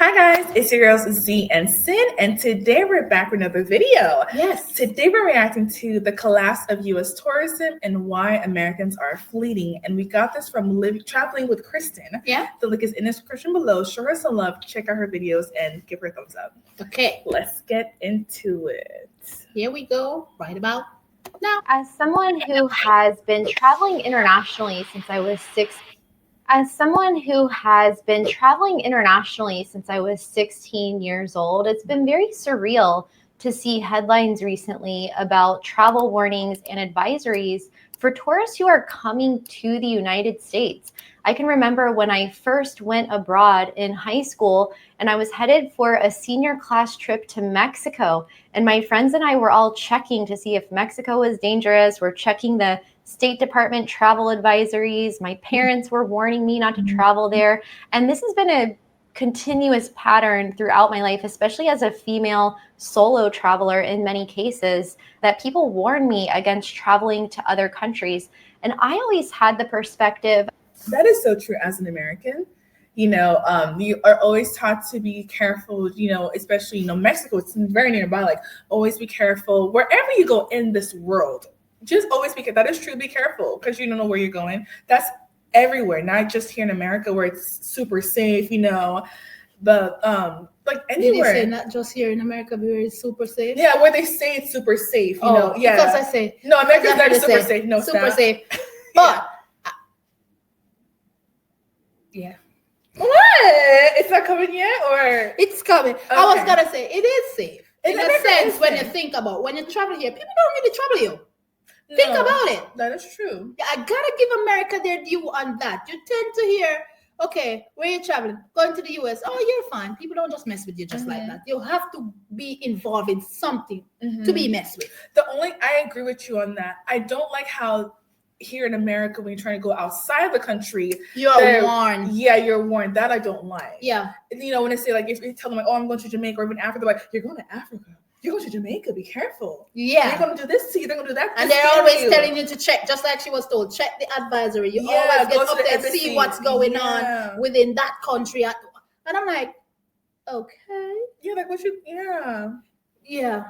Hi guys, it's your girls Z and Sin, and today we're back with another video. Yes. Today we're reacting to the collapse of U.S. tourism and why Americans are fleeing. And we got this from Traveling with Kristen. Yeah. The link is in the description below. Show her some love, check out her videos, and give her a thumbs up. Okay. Let's get into it. Here we go, right about now. As someone who has been traveling internationally since I was 16 years old, it's been very surreal to see headlines recently about travel warnings and advisories for tourists who are coming to the United States. I can remember when I first went abroad in high school and I was headed for a senior class trip to Mexico. And my friends and I were all checking to see if Mexico was dangerous. We're checking the State Department travel advisories. My parents were warning me not to travel there. And this has been a continuous pattern throughout my life, especially as a female solo traveler in many cases, that people warn me against traveling to other countries. And I always had the perspective. That is so true as an American. You are always taught to be careful, especially, Mexico, it's very nearby, like always be careful. Wherever you go in this world, just always be careful. That is true, be careful, because you don't know where you're going. That's everywhere, not just here in America where it's super safe, but like anywhere. Did you say not just here in America where it's super safe? Yeah, where they say it's super safe, Yeah. Because I say no, America's not super safe. No, super stop. safe. But yeah. What? It's not coming yet, or it's coming. Okay. I was gonna say it is safe in a sense when you think about when you travel here. People don't really trouble you. No, think about it. That is true. Yeah, I gotta give America their due on that. You tend to hear, okay, where you traveling? Going to the US. Oh, you're fine. People don't just mess with you just like that. You have to be involved in something to be messed with. I agree with you on that. I don't like how here in America, when you're trying to go outside the country, you're warned. Yeah, you're warned. That I don't like. Yeah. When they say, like, if you tell them, like, oh, I'm going to Jamaica, or even Africa, they're like, you're going to Africa. You're going to Jamaica. Be careful. Yeah. They're going to do this to you. They're going to do that. And they're always telling you to check, just like she was told, check the advisory. You always get up there and see what's going on within that country. And I'm like, okay. Yeah, like what you, Yeah.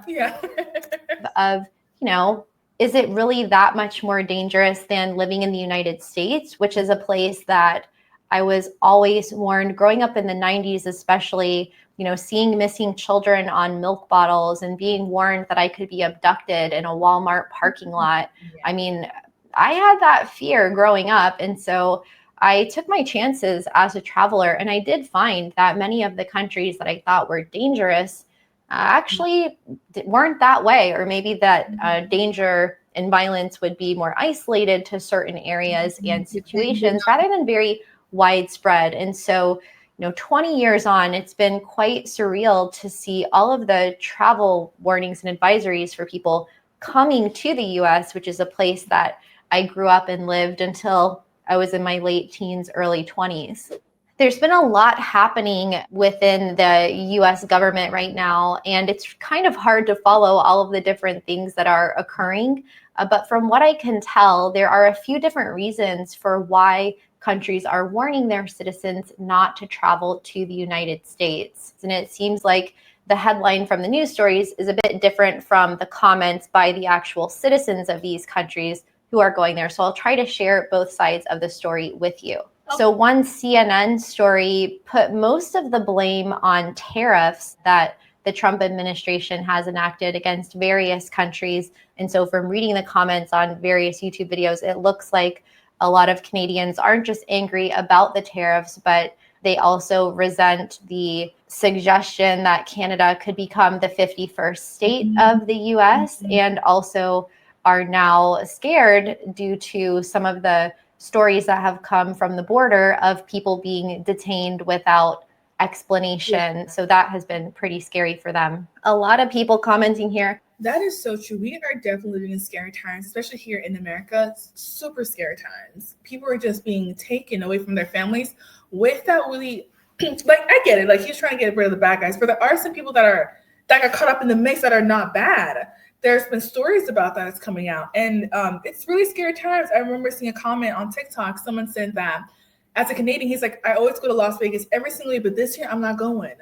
Is it really that much more dangerous than living in the United States, which is a place that I was always warned growing up in the 90s, especially, seeing missing children on milk bottles and being warned that I could be abducted in a Walmart parking lot. Yeah. I mean, I had that fear growing up. And so I took my chances as a traveler, and I did find that many of the countries that I thought were dangerous actually weren't that way, or maybe that danger and violence would be more isolated to certain areas and situations rather than very widespread. And so, 20 years on, it's been quite surreal to see all of the travel warnings and advisories for people coming to the US, which is a place that I grew up and lived until I was in my late teens, early 20s. There's been a lot happening within the US government right now, and it's kind of hard to follow all of the different things that are occurring. But from what I can tell, there are a few different reasons for why countries are warning their citizens not to travel to the United States. And it seems like the headline from the news stories is a bit different from the comments by the actual citizens of these countries who are going there. So I'll try to share both sides of the story with you. So one CNN story put most of the blame on tariffs that the Trump administration has enacted against various countries. And so from reading the comments on various YouTube videos, it looks like a lot of Canadians aren't just angry about the tariffs, but they also resent the suggestion that Canada could become the 51st state of the US, and also are now scared due to some of the stories that have come from the border of people being detained without explanation. Yeah. So that has been pretty scary for them. A lot of people commenting here. That is so true. We are definitely living in scary times, especially here in America. Super scary times. People are just being taken away from their families without really, like, I get it. Like, he's trying to get rid of the bad guys, but there are some people that got caught up in the mix that are not bad. There's been stories about that that's coming out, and it's really scary times. I remember seeing a comment on TikTok. Someone said that as a Canadian, he's like, I always go to Las Vegas every single year, but this year I'm not going.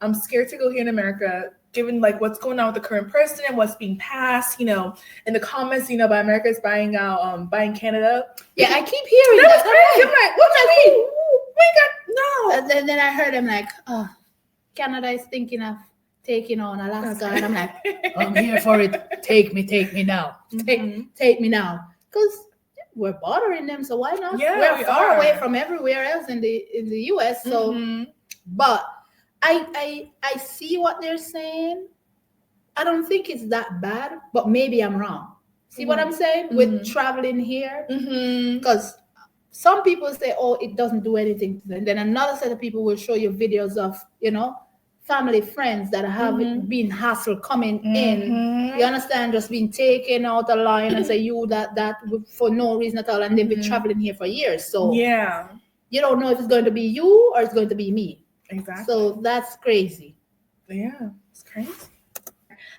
I'm scared to go here in America, given like what's going on with the current president, what's being passed, in the comments, by America's buying Canada. Yeah, I keep hearing that. Crazy. I'm like, what do you mean? No. And then I heard him like, oh, Canada is thinking of taking on Alaska. And I'm like, I'm here for it. Take me now. Take me now. Because we're bothering them, so why not? Yeah, we're far away from everywhere else in the US. So but I see what they're saying. I don't think it's that bad, but maybe I'm wrong. See what I'm saying with traveling here? Because some people say, oh, it doesn't do anything to them. Then another set of people will show you videos of, family, friends that have been hassled coming in. You understand? Just being taken out the line and say you that for no reason at all. And they've been traveling here for years. So yeah, you don't know if it's going to be you or it's going to be me. Exactly. So that's crazy. Yeah, it's crazy.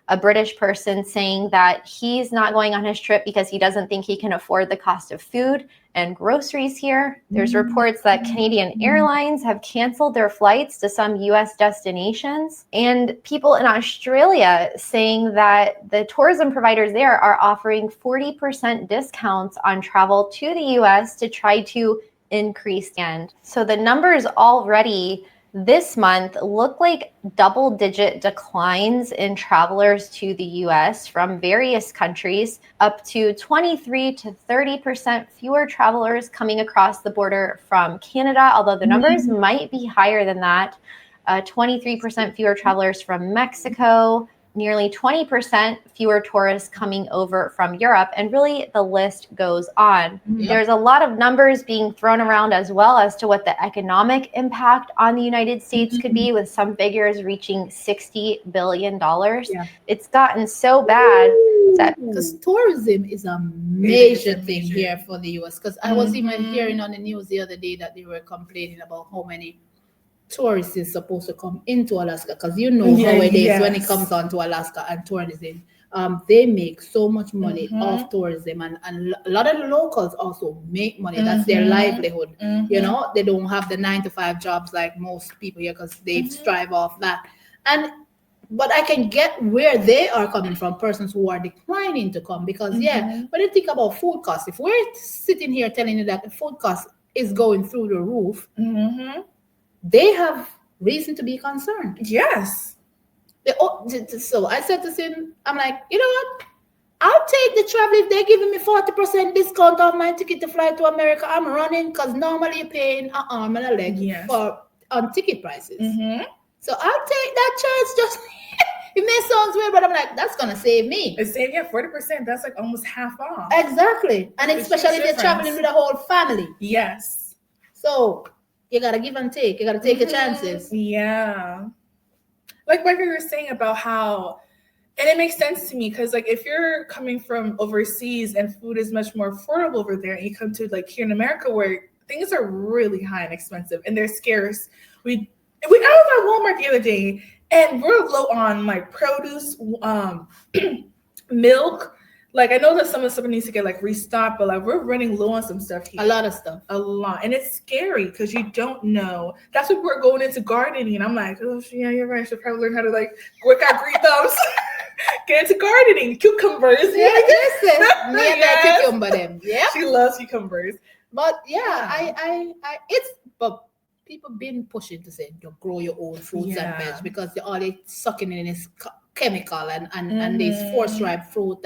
A British person saying that he's not going on his trip because he doesn't think he can afford the cost of food and groceries here. There's reports that Canadian Airlines have canceled their flights to some US destinations, and people in Australia saying that the tourism providers there are offering 40% discounts on travel to the US to try to increase demand. So the numbers already this month look like double-digit declines in travelers to the US from various countries, up to 23 to 30% fewer travelers coming across the border from Canada, although the numbers might be higher than that. 23% fewer travelers from Mexico, nearly 20% fewer tourists coming over from Europe, and really the list goes on. There's a lot of numbers being thrown around as well as to what the economic impact on the United States could be, with some figures reaching $60 billion. Yeah. It's gotten so bad that because tourism is a major thing here for the US. Because I was even hearing on the news the other day that they were complaining about how many tourists is supposed to come into Alaska, because how it is when it comes on to Alaska and tourism. They make so much money off tourism, and a lot of the locals also make money. That's their livelihood. They don't have the 9-to-5 jobs like most people here, because they strive off that. But I can get where they are coming from, persons who are declining to come, because when you think about food costs, if we're sitting here telling you that the food cost is going through the roof, they have reason to be concerned. Yes. So I said to him, I'm like, you know what? I'll take the travel if they're giving me 40% discount off my ticket to fly to America. I'm running, because normally you're paying an arm and a leg on ticket prices. So I'll take that chance. Just it may sound weird, but I'm like, that's gonna save me. It's saving 40%. That's like almost half off. Exactly, and especially if you're traveling with a whole family. Yes. So you gotta give and take. You gotta take your chances. Yeah. Like what you were saying about how, and it makes sense to me, because like if you're coming from overseas and food is much more affordable over there, and you come to like here in America where things are really high and expensive and they're scarce. I was at Walmart the other day, and we're low on like produce, milk. Like, I know that some of the stuff needs to get like restocked, but like we're running low on some stuff here. A lot of stuff. A lot. And it's scary because you don't know. That's what we're going into gardening. And I'm like, oh, yeah, you're right. I should probably learn how to like work out green thumbs. Get into gardening. Cucumbers. Yeah, listen. Me and that cucumber them. Yeah. She loves cucumbers. But but people been pushing to say, you grow your own fruits and veg, because all they sucking in is chemical and these force ripe fruit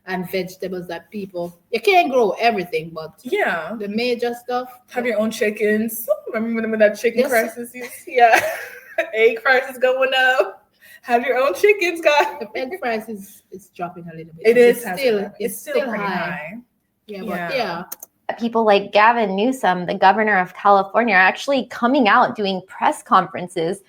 and vegetables that people, you can't grow everything, but the major stuff. Have your own chickens. Remember when that chicken crisis? Yeah. Egg prices going up. Have your own chickens, guys. The egg price is dropping a little bit. It's still pretty high. But people like Gavin Newsom, the governor of California, are actually coming out doing press conferences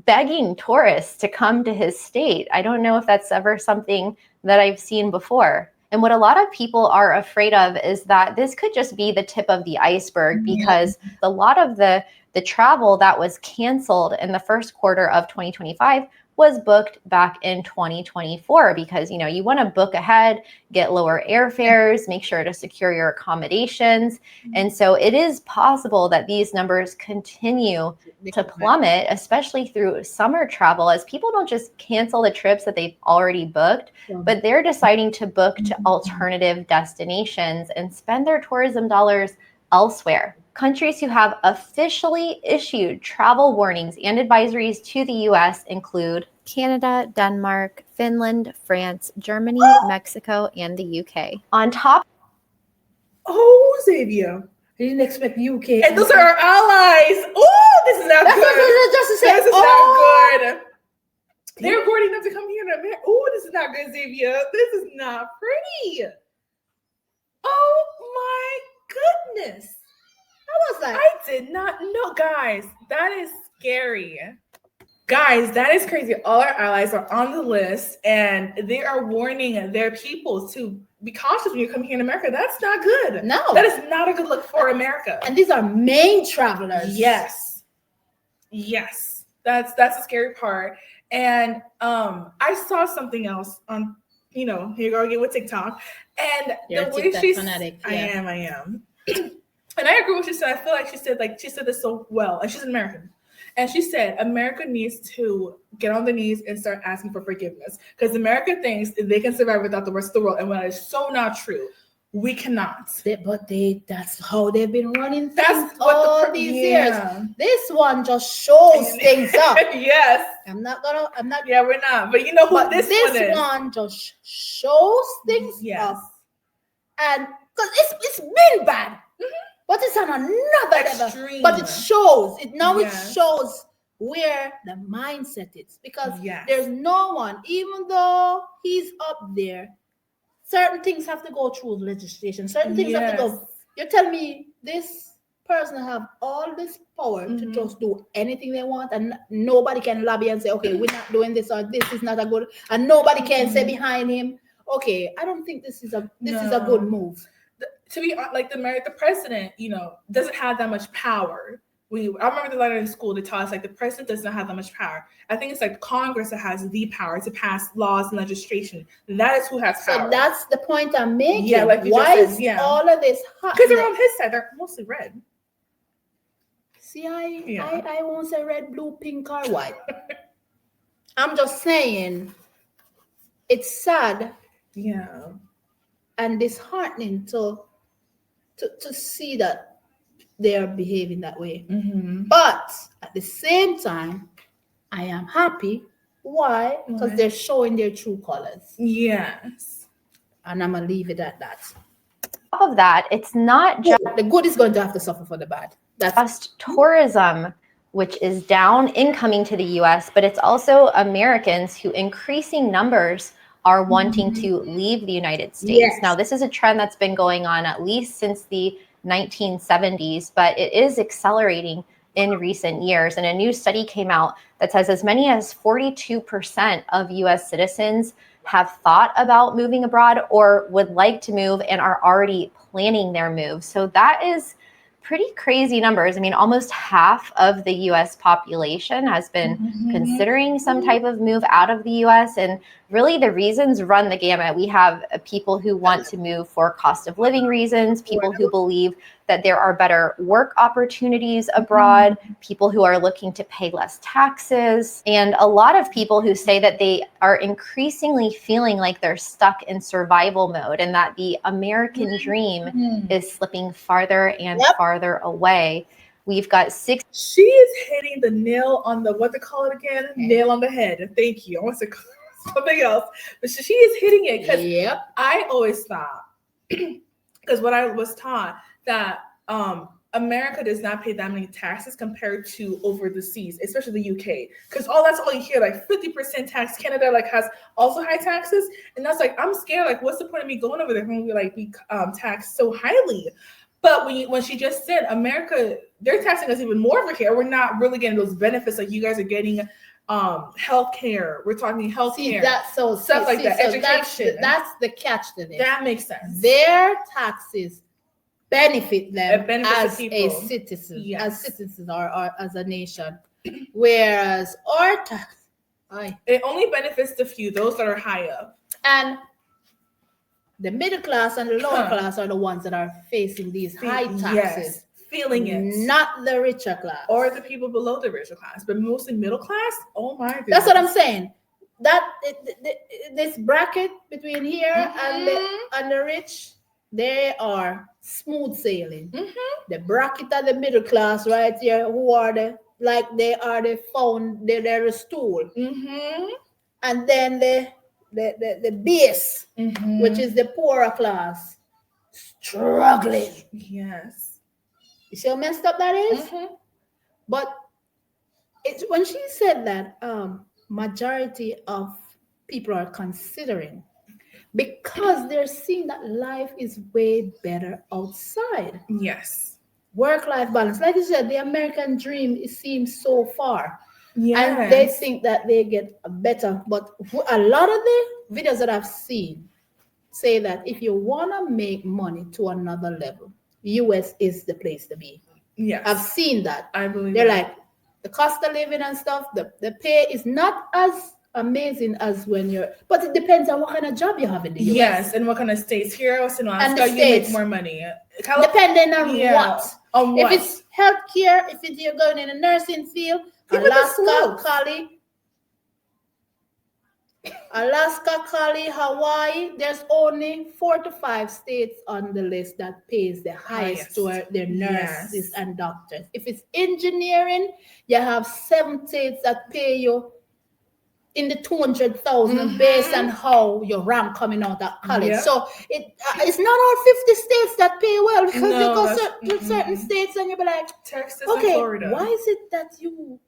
begging tourists to come to his state. I don't know if that's ever something that I've seen before. And what a lot of people are afraid of is that this could just be the tip of the iceberg, because a lot of the travel that was canceled in the first quarter of 2025 was booked back in 2024 because, you want to book ahead, get lower airfares, make sure to secure your accommodations. And so it is possible that these numbers continue to plummet, especially through summer travel, as people don't just cancel the trips that they've already booked, but they're deciding to book to alternative destinations and spend their tourism dollars elsewhere. Countries who have officially issued travel warnings and advisories to the U.S. include Canada, Denmark, Finland, France, Germany, Mexico, and the UK. On top. Oh, Xavier. I didn't expect UK. And those are our allies. Oh, this is not good. This is not good. They're boarding them to come here to America. Oh, this is not good, Xavier. This is not pretty. Oh my goodness. How was that? I did not know, guys. That is scary. Guys, that is crazy. All our allies are on the list, and they are warning their people to be cautious when you come here in America. That's not good. No. That is not a good look for America. And these are main travelers. Yes. That's the scary part. And I saw something else on, here you go again with TikTok. And You're the way she's fanatic. I am. And I agree with what she said. I feel like she said this so well. And she's an American. And she said, America needs to get on their knees and start asking for forgiveness. Because America thinks they can survive without the rest of the world. And when it's so not true, we cannot. That's how they've been running That's all these years. This one just shows things up. Yes. I'm not. Yeah, we're not. But you know what this one just shows things up. And because it's been bad. But it's on another level. But it shows. It shows where the mindset is. Because there's no one, even though he's up there, certain things have to go through legislation. Certain things have to go. You're telling me this person have all this power to just do anything they want, and nobody can lobby and say, okay, we're not doing this, or this is not a good, and nobody can say behind him, okay, I don't think this is a good move. To be like the president, doesn't have that much power. I remember the letter in school that taught us the president does not have that much power. I think it's Congress that has the power to pass laws and legislation. That is who has power. So that's the point I'm making. Yeah, why is all of this happening? Because they're on his side. They're mostly red. See, I won't say red, blue, pink, or white. I'm just saying it's sad. Yeah. And disheartening to see that they are behaving that way. But at the same time, I am happy. Why? Because they're showing their true colors. Yes. And I'm going to leave it at that. On top of that, it's not just the good is going to have to suffer for the bad. That's just tourism, which is down incoming to the U.S., but it's also Americans who increasing numbers are wanting to leave the United States. Yes. Now, this is a trend that's been going on at least since the 1970s, but it is accelerating in recent years. And a new study came out that says as many as 42% of U.S. citizens have thought about moving abroad or would like to move and are already planning their move. So that is pretty crazy numbers. I mean, almost half of the U.S. population has been considering some type of move out of the U.S. And really the reasons run the gamut. We have people who want to move for cost of living reasons, people who believe that there are better work opportunities abroad, people who are looking to pay less taxes, and a lot of people who say that they are increasingly feeling like they're stuck in survival mode and that the American dream is slipping farther and farther away. We've got She is hitting the nail on the, what they call it again? Nail on the head. Thank you. I want to call something else. But she is hitting it because I always thought, because what I was taught, that America does not pay that many taxes compared to over the seas, especially the UK. Because that's all you hear, 50% tax. Canada has also high taxes. And that's I'm scared. What's the point of me going over there when we be taxed so highly? But when she just said America, they're taxing us even more over here. We're not really getting those benefits you guys are getting. Healthcare. We're talking healthcare. That's so stuff like that. So education. That's the catch to this. That makes sense. Their taxes benefit them as a citizen, as citizens or as a nation, whereas our Aye. It only benefits the few, those that are high up. And the middle class and the lower class are the ones that are facing these high taxes. Yes, feeling it. Not the richer class. Or the people below the richer class, but mostly middle class. Oh my goodness. That's what I'm saying. That this bracket between here and the rich, they are smooth sailing. The bracket of the middle class right here, who are they're the stool. And then the base, which is the poorer class, struggling. Yes. You see how messed up that is? But it's when she said that majority of people are considering, because they're seeing that life is way better outside. Yes. Work-life balance. Like you said, the American dream, it seems so far. Yes. And they think that they get better. But a lot of the videos that I've seen say that if you want to make money to another level, US is the place to be. Yes. I've seen that. I believe they're that. like, the cost of living and stuff, the pay is not as amazing as when you're, but it depends on what kind of job you have in the US. Yes, and what kind of states. Here in Alaska, you make more money. Depending on what. On what. If it's healthcare, if you're going in a nursing field, Alaska, Cali, Hawaii, there's only 4 to 5 states on the list that pays the highest to their nurses and doctors. If it's engineering, you have 7 states that pay you in the 200,000 based on how your rank coming out of college. So it's not all 50 states that pay well, because you go to certain states and you'll be like, Texas okay, and Florida. Why is it that you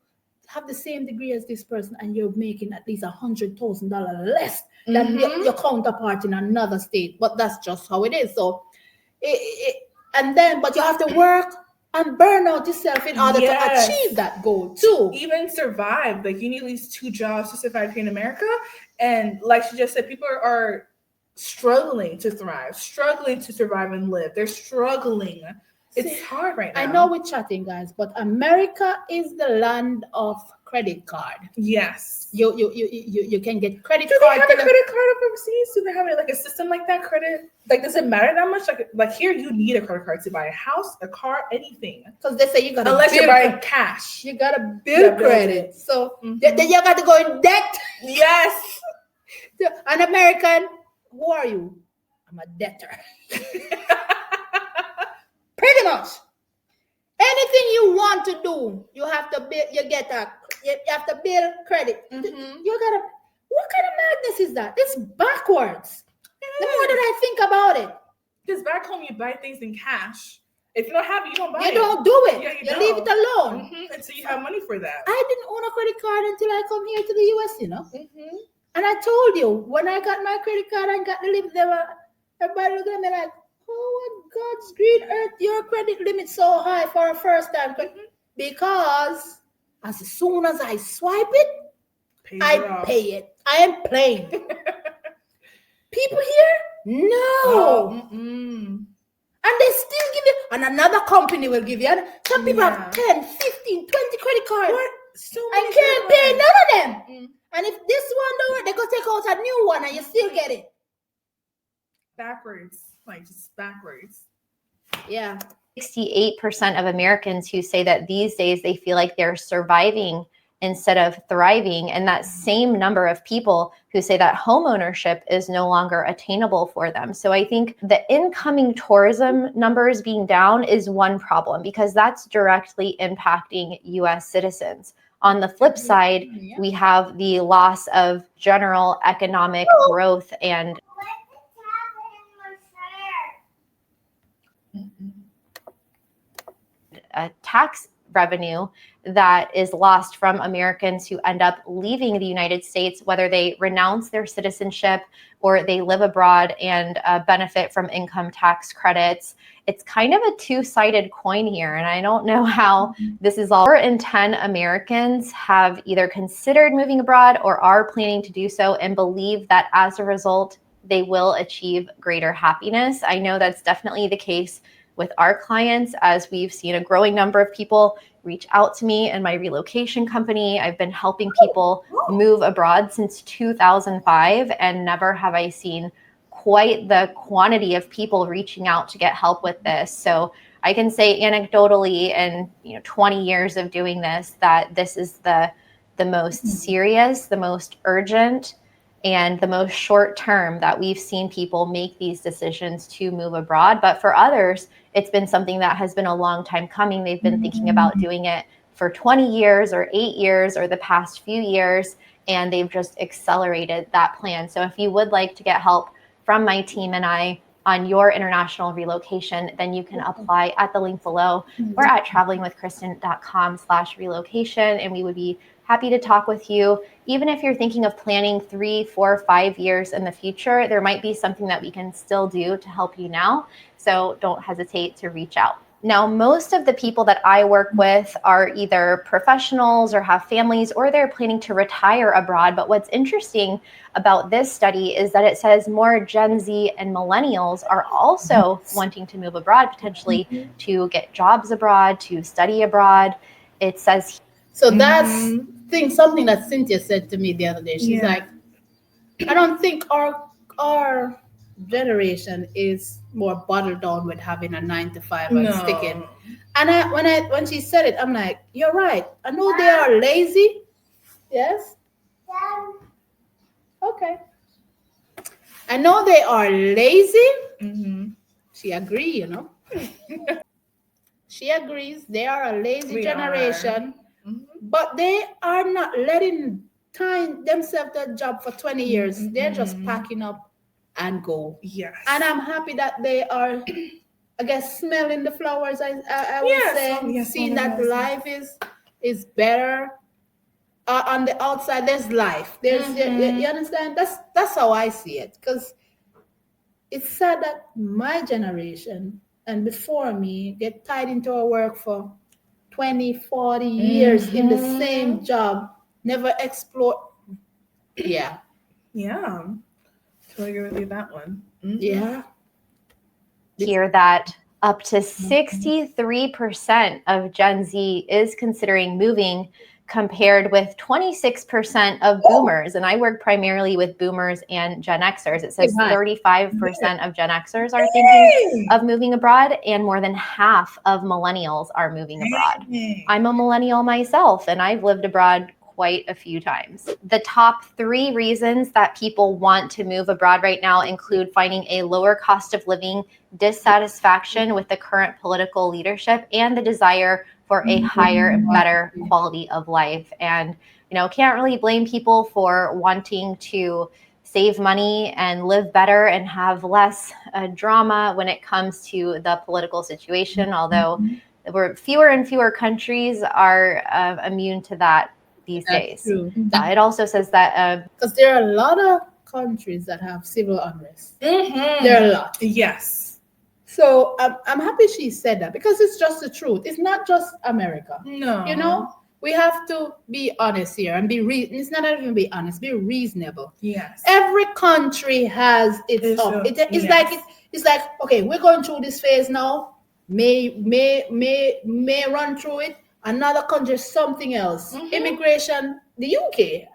have the same degree as this person and you're making at least $100,000 less than your counterpart in another state? But that's just how it is. So, but you have to work and burn out yourself in order to achieve that goal too. Even survive. Like, you need at least 2 jobs to survive here in America. And like she just said, people are struggling to thrive, struggling to survive and live. They're struggling. It's hard right now. I know we're chatting, guys, but America is the land of credit card. Yes. You can get credit card. Do they have a credit card up overseas? Do they have like a system like that? Credit? Like, does it matter that much? Like here, you need a credit card to buy a house, a car, anything. Because they say you got to unless you're buying cash. You got to build credit. So then you got to go in debt. Yes. An American, who are you? I'm a debtor. Pretty much. Anything you want to do, you have to build. You have to build credit. You gotta. What kind of madness is that? It's backwards. The more that I think about it, because back home you buy things in cash. If you don't have it, you don't buy it. You don't do it. Yeah, you leave it alone. Until you have money for that. I didn't own a credit card until I come here to the US. You know. And I told you, when I got my credit card and got the limit, everybody looked at me like, oh, what God's green earth, your credit limit so high for a first time? Because as soon as I swipe it, I pay it. I am playing. People here? No. And they still give you, and another company will give you. And some people have 10, 15, 20 credit cards. I can't pay none of them. And if this one don't work, they go take out a new one and you still get it. Backwards. Like, just backwards. Yeah. 68% of Americans who say that these days they feel like they're surviving instead of thriving. And that same number of people who say that homeownership is no longer attainable for them. So I think the incoming tourism numbers being down is one problem, because that's directly impacting US citizens. On the flip side, we have the loss of general economic growth and tax revenue that is lost from Americans who end up leaving the United States, whether they renounce their citizenship or they live abroad and benefit from income tax credits. It's kind of a two-sided coin here, and I don't know how this is all. 4 in 10 Americans have either considered moving abroad or are planning to do so and believe that as a result, they will achieve greater happiness. I know that's definitely the case with our clients, as we've seen a growing number of people reach out to me in my relocation company. I've been helping people move abroad since 2005, and never have I seen quite the quantity of people reaching out to get help with this. So I can say anecdotally, in 20 years of doing this, that this is the most serious, the most urgent, and the most short term that we've seen people make these decisions to move abroad. But for others, it's been something that has been a long time coming. They've been thinking about doing it for 20 years or 8 years or the past few years, and they've just accelerated that plan. So if you would like to get help from my team and I on your international relocation, then you can apply at the link below or at travelingwithkristen.com/relocation, and we would be happy to talk with you. Even if you're thinking of planning 3, 4, 5 years in the future, there might be something that we can still do to help you now. So don't hesitate to reach out. Now, most of the people that I work with are either professionals or have families, or they're planning to retire abroad. But what's interesting about this study is that it says more Gen Z and millennials are also wanting to move abroad, potentially to get jobs abroad, to study abroad. It says so that's something that Cynthia said to me the other day. She's like, I don't think our generation is more bottled down with having a 9 to 5 and sticking. And when she said it, I'm like, you're right. I know they are lazy. Yes. Okay. I know they are lazy. She agrees, She agrees. They are a lazy generation, but they are not letting themselves that job for 20 years. They're just packing up and go. Yes. And I'm happy that they are, I guess, smelling the flowers. I would say, seeing that life is better. On the outside, there's life. There's you understand? That's how I see it. Because it's sad that my generation and before me get tied into our work for 20, 40 years in the same job, never explore. Yeah. Totally agree with you that one. Yeah. Hear that up to 63% of Gen Z is considering moving, compared with 26% of boomers. And I work primarily with boomers and Gen Xers. It says 35% of Gen Xers are thinking of moving abroad, and more than half of millennials are moving abroad. I'm a millennial myself, and I've lived abroad quite a few times. The top 3 reasons that people want to move abroad right now include finding a lower cost of living, dissatisfaction with the current political leadership, and the desire for a higher and better quality of life. And, can't really blame people for wanting to save money and live better and have less drama when it comes to the political situation, although fewer and fewer countries are immune to that these days. True. It also says that because there are a lot of countries that have civil unrest. There are a lot. Yes. So I'm happy she said that, because it's just the truth. It's not just America. No. We have to be honest here and it's not even be honest, be reasonable. Yes. Every country has its up. It's like, okay, we're going through this phase now. May run through it. Another country, something else. Immigration, the UK,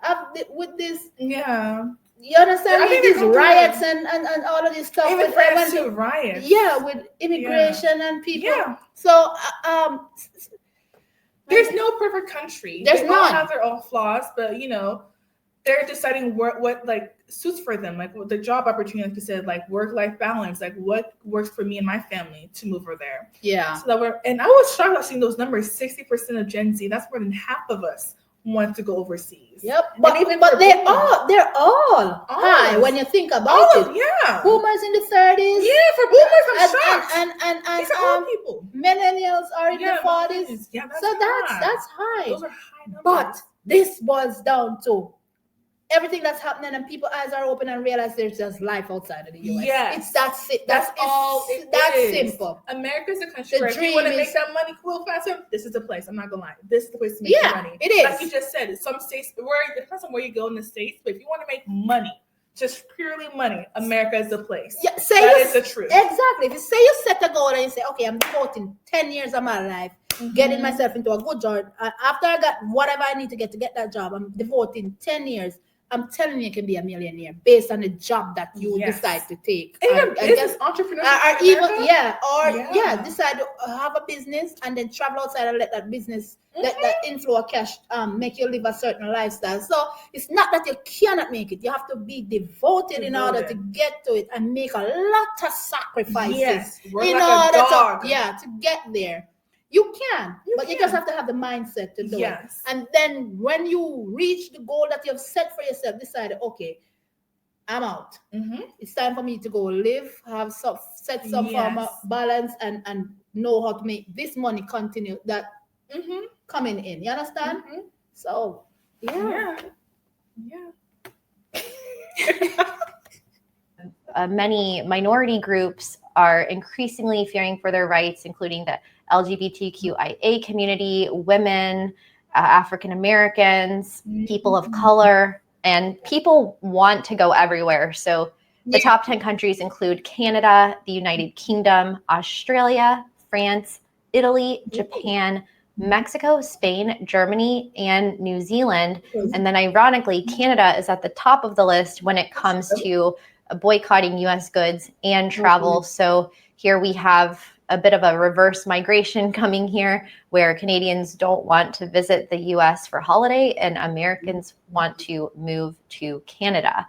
with this. Yeah. You understand? These riots and all of this stuff. Even France too, riots. Yeah, with immigration and people. Yeah. So there's no perfect country. There's they none. all have their own flaws, but they're deciding what like suits for them, like the job opportunity, like you said, like work-life balance, like what works for me and my family to move over there. Yeah. So and I was shocked about seeing those numbers. 60% of Gen Z, that's more than half of us want to go overseas. Yep. But they're all high when you think about it. Yeah. Boomers in the 30s. Yeah, for boomers, I'm shocked. And these are old people. Millennials are in the 40s. Yeah, that's high. Those are high numbers. But this boils down to everything that's happening, and people's eyes are open and realize there's just life outside of the US. Yes. That's all. That's simple. America's a country where if you want to make that money cool faster, this is the place. I'm not gonna lie. This is the place to make money. It is. Like you just said, some states, it depends on where you go in the States, but if you want to make money just purely money, America is the place. Yeah, that is the truth. Exactly. If you say you set a goal and you say, okay, I'm devoting 10 years of my life, getting myself into a good job. After I got whatever I need to get that job, I'm devoting 10 years. I'm telling you, you can be a millionaire based on the job that you decide to take. And business entrepreneurship. Decide to have a business and then travel outside and let that business, let that inflow of cash make you live a certain lifestyle. So it's not that you cannot make it. You have to be devoted in order to get to it and make a lot of sacrifices in order to get there. You can, but you just have to have the mindset to do it. And then when you reach the goal that you have set for yourself, decide, okay, I'm out. It's time for me to go live, set some form of balance and know how to make this money continue that coming in. You understand? So, many minority groups are increasingly fearing for their rights, including the LGBTQIA community, women, African Americans, people of color, and people want to go everywhere. So the top 10 countries include Canada, the United Kingdom, Australia, France, Italy, Japan, Mexico, Spain, Germany, and New Zealand. And then ironically, Canada is at the top of the list when it comes to boycotting US goods and travel. So here we have a bit of a reverse migration coming here where Canadians don't want to visit the US for holiday and Americans want to move to Canada.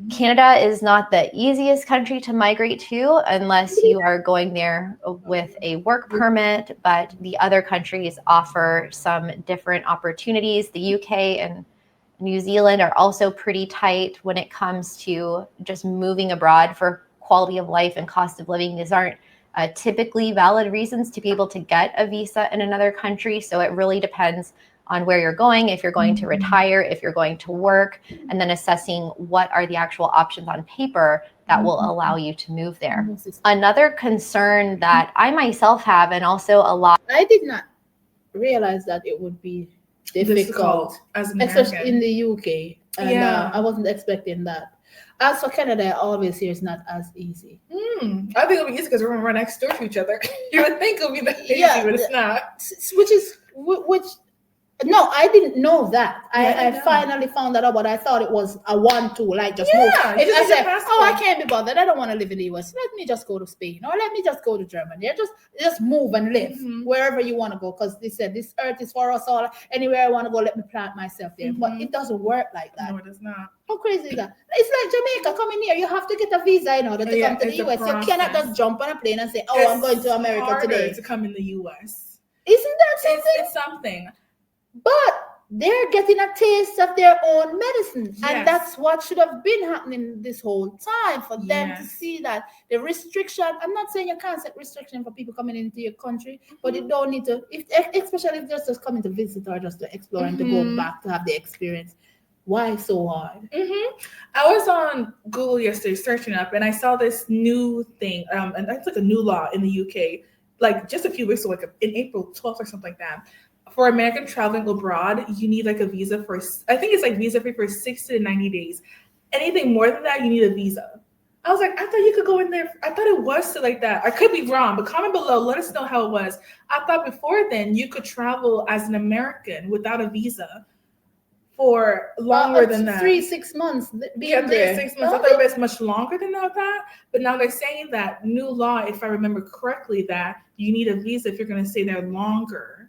Canada is not the easiest country to migrate to unless you are going there with a work permit, but the other countries offer some different opportunities. The UK and New Zealand are also pretty tight when it comes to just moving abroad for quality of life and cost of living. These aren't typically valid reasons to be able to get a visa in another country. So it really depends on where you're going, if you're going to retire, if you're going to work, and then assessing what are the actual options on paper that will allow you to move there. Another concern that I myself have, and also a lot. I did not realize that it would be difficult as an American. Especially in the UK. And I wasn't expecting that. As for Canada, I always hear it's not as easy. I think it'll be easy because we're right next door to each other. You would think it would be that easy, but it's not. No, I didn't know that. I finally found that out, but I thought it was a 1-2, like just move. If I said, I can't be bothered. I don't want to live in the US. Let me just go to Spain or let me just go to Germany. Just move and live wherever you want to go, because they said this earth is for us all. Anywhere I want to go, let me plant myself there. But it doesn't work like that. No, it does not. How crazy is that? It's like Jamaica coming here. You have to get a visa in order to come to the US. You cannot just jump on a plane and say, I'm going to America today. To come in the US. Isn't that something? It's something. But they're getting a taste of their own medicine. And that's what should have been happening this whole time, for them to see that the restriction, I'm not saying you can't set restriction for people coming into your country, but you don't need to, especially if they're just coming to visit or just to explore and to go back to have the experience. Why so hard? I was on Google yesterday searching up and I saw this new thing, and that's like a new law in the UK, like just a few weeks ago, like in April 12th or something like that. For American traveling abroad, you need like a visa for, I think it's like visa free for 60 to 90 days. Anything more than that, you need a visa. I was like, I thought you could go in there. I thought it was still like that. I could be wrong, but comment below. Let us know how it was. I thought before then you could travel as an American without a visa for longer than that. 3-6 months. 3-6 months. I thought it was much longer than that. But now they're saying that new law, if I remember correctly, that you need a visa if you're going to stay there longer.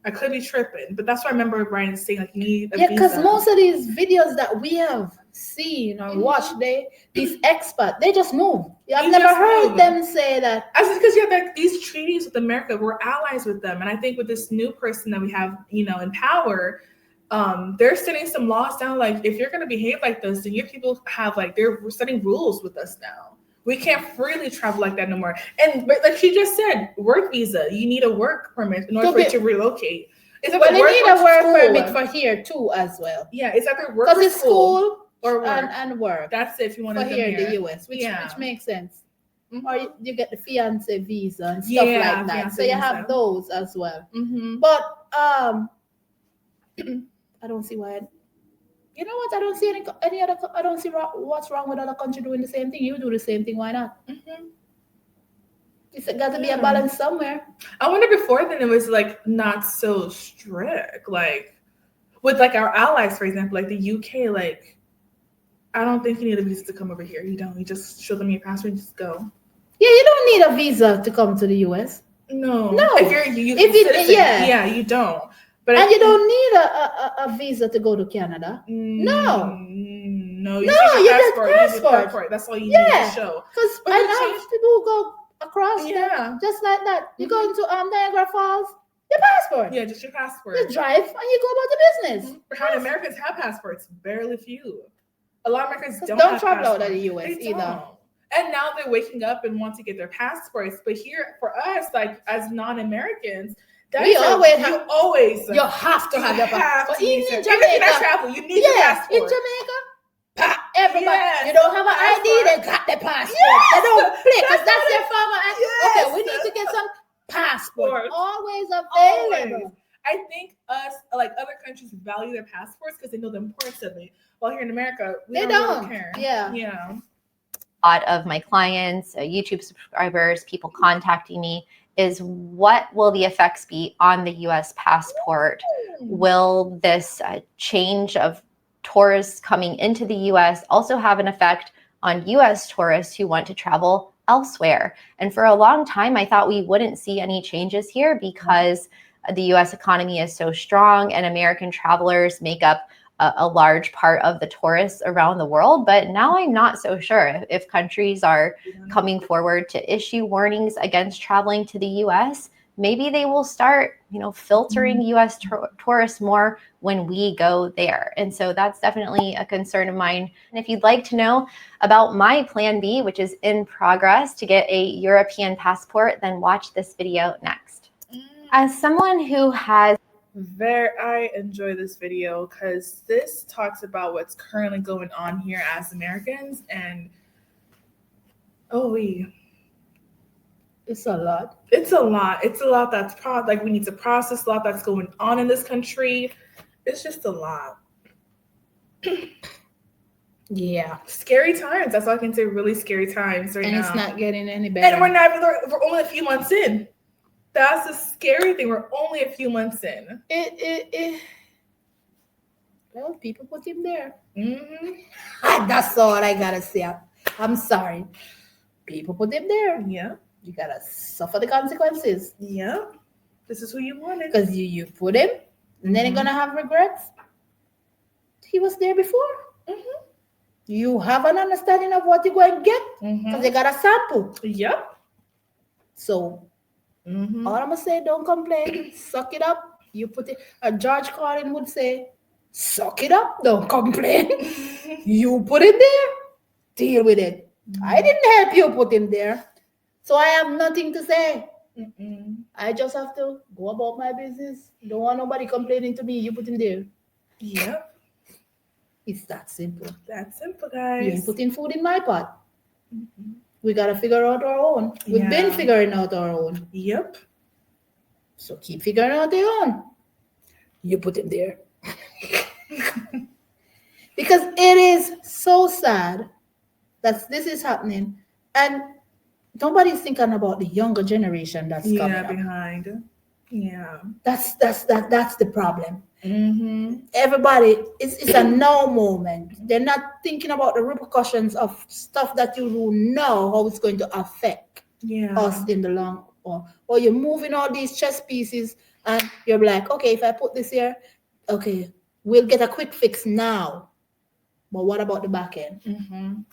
I could be tripping, but that's what I remember Brian saying, like, you need a visa. Because most of these videos that we have seen or watched, these expats, they just move. I've never heard them say that. I said, because you have like these treaties with America, we're allies with them. And I think with this new person that we have, in power, they're setting some laws down. Like, if you're going to behave like this, then your people have they're setting rules with us now. We can't freely travel like that no more. But like she just said, work visa. You need a work permit in order for you to relocate. They need a work permit for here too as well. Yeah, it's either work because it's school or work. And work. That's it if you want to come here in the US, which makes sense. Or you get the fiance visa and stuff like that. So you have those as well. But I don't see why You know what? I don't see any other. I don't see what's wrong with other country doing the same thing. You do the same thing. Why not? It's got to be a balance somewhere. I wonder before then it was like not so strict, like with like our allies, for example, like the UK. Like I don't think you need a visa to come over here. You don't. You just show them your passport and just go. Yeah, you don't need a visa to come to the US. No. If you're you don't. But you don't need a visa to go to Canada. No. No, you get passport. That's all you need to show. Because I know people go across just like that. You go into Niagara Falls, your passport. Yeah, just your passport. You drive and you go about the business. How many Americans have passports? Barely few. A lot of Americans don't travel out of the US either. And now they're waking up and want to get their passports. But here, for us, like as non-Americans, you have to have your passport. But even in Jamaica, you need your passport. In Jamaica, everybody, you don't have an ID, they got their passport. They don't play because that's their farmer. Okay, we need to get some passport. Always available. I think like other countries value their passports because they know the importance of it. While here in America, they don't care. Yeah. A lot of my clients, YouTube subscribers, people contacting me is what will the effects be on the US passport? Will this change of tourists coming into the US also have an effect on US tourists who want to travel elsewhere? And for a long time, I thought we wouldn't see any changes here because the US economy is so strong and American travelers make up a large part of the tourists around the world. But now I'm not so sure if countries are coming forward to issue warnings against traveling to the US. Maybe they will start, filtering US tourists more when we go there. And so that's definitely a concern of mine. And if you'd like to know about my plan B, which is in progress to get a European passport, then watch this video next. As someone who has I enjoy this video because this talks about what's currently going on here as Americans, and it's a lot. It's a lot that's we need to process, a lot that's going on in this country. It's just a lot. Yeah. Scary times. That's all I can say. Really scary times right now. And it's not getting any better. And we're only a few months in. That's the scary thing. We're only a few months in. Well, people put him there. That's all I gotta say. I'm sorry. People put him there. Yeah. You gotta suffer the consequences. Yeah. This is who you wanted. Because you put him, and then you're gonna have regrets. He was there before. You have an understanding of what you're going to get because they got a sample. Yep. So all I'm gonna say, don't complain. Suck it up. You put it. George Carlin would say, "Suck it up. Don't complain." You put it there. Deal with it. I didn't help you put him there, so I have nothing to say. I just have to go about my business. Don't want nobody complaining to me. You put him there. Yep. It's that simple. That's simple, guys. You ain't putting food in my pot. We gotta figure out our own. We've been figuring out our own. Yep. So keep figuring out your own. You put him there. Because it is so sad that this is happening. And nobody's thinking about the younger generation that's coming up. Behind. Yeah. That's the problem. Everybody, it's a now moment. They're not thinking about the repercussions of stuff that you will know how it's going to affect us in the long run. Or you're moving all these chess pieces and you're like, okay, if I put this here, okay, we'll get a quick fix now. But what about the back end?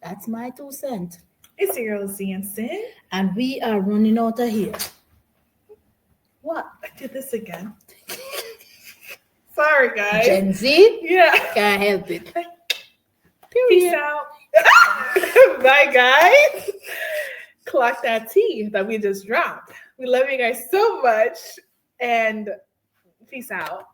That's my 2 cents. It's your girl Zienson. And we are running out of here. What? I did this again. Sorry, guys. Gen Z? Yeah. Can't help it. Peace out. Bye, guys. Clock that tea that we just dropped. We love you guys so much. And peace out.